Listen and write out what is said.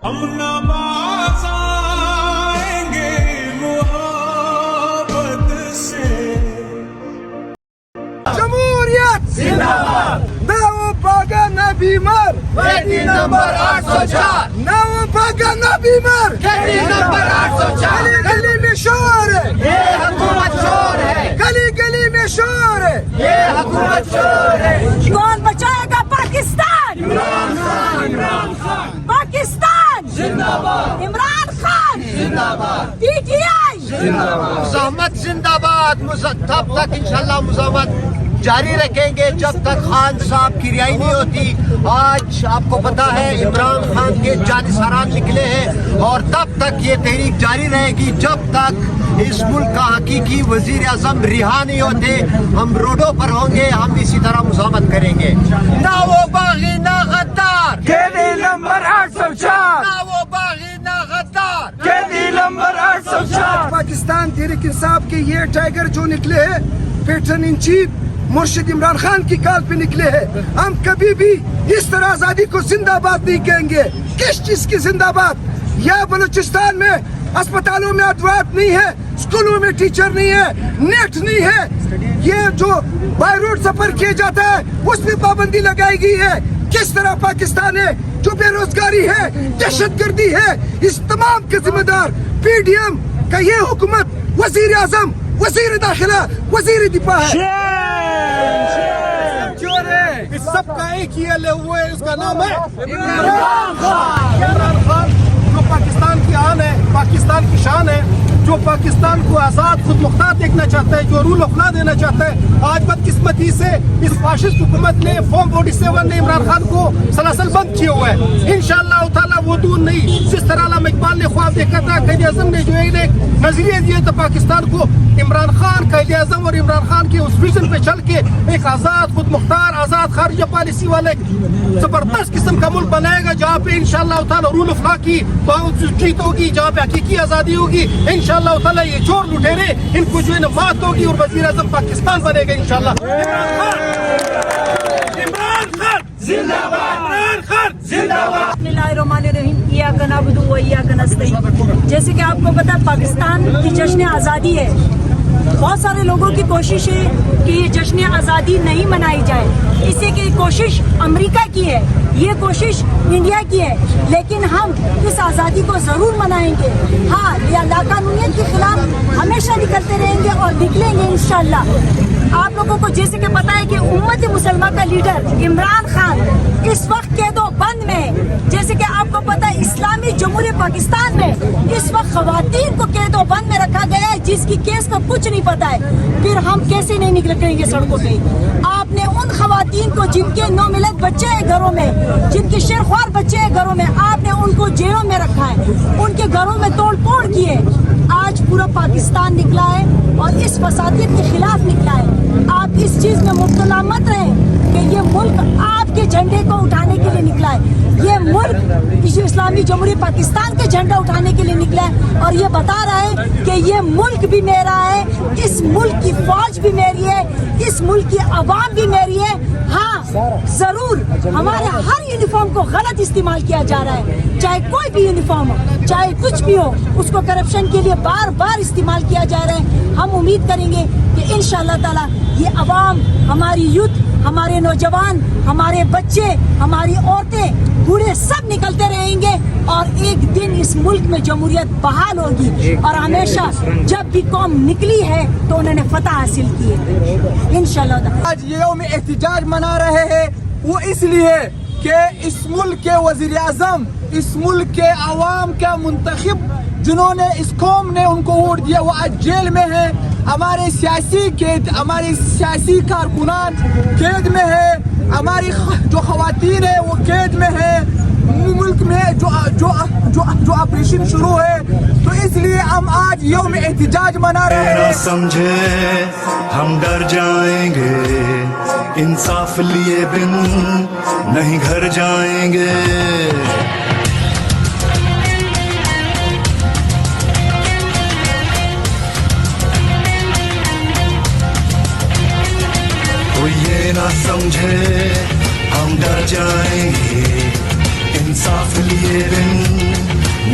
ہم نواز آئیں گے محبت سے. جمہوریت زندہ باد. نو پاگا نہ بیمار کھیتی نمبر 804. نو پاگا نہ بیمار کھیتی نمبر 804. گلی گلی میں شور ہے یہ حکومت چور ہے. گلی گلی میں شور ہے یہ حکومت چور ہے. کون بچائے گا پاکستان؟ عمران خان. پاکستان زندہ باد. عمران خان زندہ باد. پی ٹی آئی مزاحمت زندہ باد. تب تک انشاءاللہ مزاحمت جاری رکھیں گے جب تک خان صاحب کی رہائی نہیں ہوتی. آج آپ کو پتا ہے عمران خان کے جانثاران نکلے ہیں اور تب تک یہ تحریک جاری رہے گی جب تک اس ملک کا حقیقی وزیر اعظم رہا نہیں ہوتے. ہم روڈوں پر ہوں گے, ہم اسی طرح مزاحمت کریں گے. نہ وہ باغی نہ غدار, کھیتی نمبر 804 نہ وہ باغی نہ غدار. کھیتی نمبر 804 پاکستان تحریک انصاف کے یہ ٹائیگر جو نکلے ہیں پیٹرن ان چیف مرشد عمران خان کی کال پہ نکلے ہیں. ہم کبھی بھی اس طرح آزادی کو زندہ باد نہیں کہیں گے. کس چیز کی زندہ باد؟ یا بلوچستان میں اسپتالوں میں ادویات نہیں ہے, اسکولوں میں ٹیچر نہیں ہے, نیٹ نہیں ہے. یہ جو بائی روڈ سفر کیا جاتا ہے اس میں پابندی لگائی گئی ہے. کس طرح پاکستان ہے جو بے روزگاری ہے, دہشت گردی ہے, اس تمام کے ذمہ دار پی ڈی ایم کا یہ حکومت, وزیر اعظم, وزیر داخلہ, وزیر دفاع ہے. اس سب کا ایک ہی ہوا ہے, اس کا نام ہے عمران خان. عمران خان جو پاکستان کی آن ہے, پاکستان کی شان ہے, جو پاکستان کو آزاد خود مختار دیکھنا چاہتا ہے, جو رول آف لا دینا چاہتا ہے. آج بدقسمتی سے اس فاشسٹ حکومت نے فارم 47 نے عمران خان کو سلاسل بند کیا ہوا ہے. انشاءاللہ تعالیٰ وہ دور نہیں جس طرح علامہ اقبال نے خواب دیکھا تھا. قائد اعظم نے جو ایک نظریے دیے تھا پاکستان کو, عمران خان قائد اعظم اور عمران خان کے اس ویژن پہ چل کے ایک آزاد خود مختار, آزاد خارجہ پالیسی والے زبردست قسم کا ملک بنائے گا جہاں پہ انشاءاللہ تعالیٰ رول آف لا کی جیت ہوگی, جہاں پہ حقیقی آزادی ہوگی. انشاءاللہ تعالیٰ یہ چور لٹیرے ان کو جو ہے نا مات ہوگی اور وزیر اعظم پاکستان بنے گا انشاءاللہ. عمران خان زندہ باد. عمران خان زندہ باد. بسم اللہ الرحمن الرحیم. ایاک نعبد و ایاک نستعین. جیسے کہ آپ کو پتا پاکستان کی جشن آزادی ہے. بہت سارے لوگوں کی کوشش ہے کہ یہ جشن آزادی نہیں منائی جائے. اسی کی کوشش امریکہ کی ہے, یہ کوشش انڈیا کی ہے, لیکن ہم اس آزادی کو ضرور منائیں گے. ہاں, لاقانونیت کے خلاف ہمیشہ نکلتے رہیں گے اور نکلیں گے انشاءاللہ. آپ لوگوں کو جیسے کہ پتا ہے کہ امت مسلمہ کا لیڈر عمران خان اس وقت قید و بند میں ہے. جیسے کہ آپ کو پتا ہے اسلامی جمہوریہ پاکستان میں اس وقت خواتین کو قید و بند میں رکھا گیا ہے جس کی کیس کا کچھ نہیں پتا ہے. پھر ہم کیسے نہیں نکلیں گے سڑکوں پہ؟ آپ نے ان خواتین کو جن کے نوملد بچے ہیں گھروں میں, جن کے شیرخوار بچے ہیں گھروں میں, آپ نے ان کو جیلوں میں رکھا ہے, ان کے گھروں میں توڑ پھوڑ کیے. آج پورا پاکستان نکلا ہے اور اس فسادیت کے خلاف نکلا ہے. آپ اس چیز میں مبتلا مت رہیں کہ یہ ملک آپ کے جھنڈے کو اٹھانے کے لیے نکلا ہے. یہ ملک کسی اسلامی جمہوریہ پاکستان کے جھنڈا اٹھانے کے لیے نکلا ہے اور یہ بتا رہا ہے کہ یہ ملک بھی میرا ہے, اس ملک کی فوج بھی میری ہے, اس ملک کی عوام بھی میری ہے. ہاں ضرور ہمارے ہر یونیفارم کو غلط استعمال کیا جا رہا ہے, چاہے کوئی بھی یونیفارم ہو, چاہے کچھ بھی ہو, اس کو کرپشن کے لیے بار بار استعمال کیا جا رہا ہے. ہم امید کریں گے کہ انشاءاللہ تعالی یہ عوام, ہماری یوتھ, ہمارے نوجوان, ہمارے بچے, ہماری عورتیں, بوڑھے سب نکلتے رہیں گے اور ایک دن اس ملک میں جمہوریت بحال ہوگی. اور ہمیشہ جب بھی قوم نکلی ہے تو انہوں نے فتح حاصل کی ہے انشاءاللہ. آج یہ یوم احتجاج منا رہے ہیں وہ اس لیے کہ اس ملک کے وزیر اعظم, اس ملک کے عوام کا منتخب جنہوں نے اس قوم نے ان کو ووٹ دیا وہ آج جیل میں ہیں. ہمارے سیاسی کارکنان قید میں ہیں, ہماری جو خواتین ہیں وہ قید میں ہیں. ملک میں جو آپریشن شروع ہے تو اس لیے ہم آج یوم احتجاج منا رہے ہیں. سمجھے ہم ڈر جائیں گے, انصاف لیے بن نہیں گھر جائیں گے. کوئی یہ نہ سمجھے ہم ڈر جائیں گے, انصاف لیے بن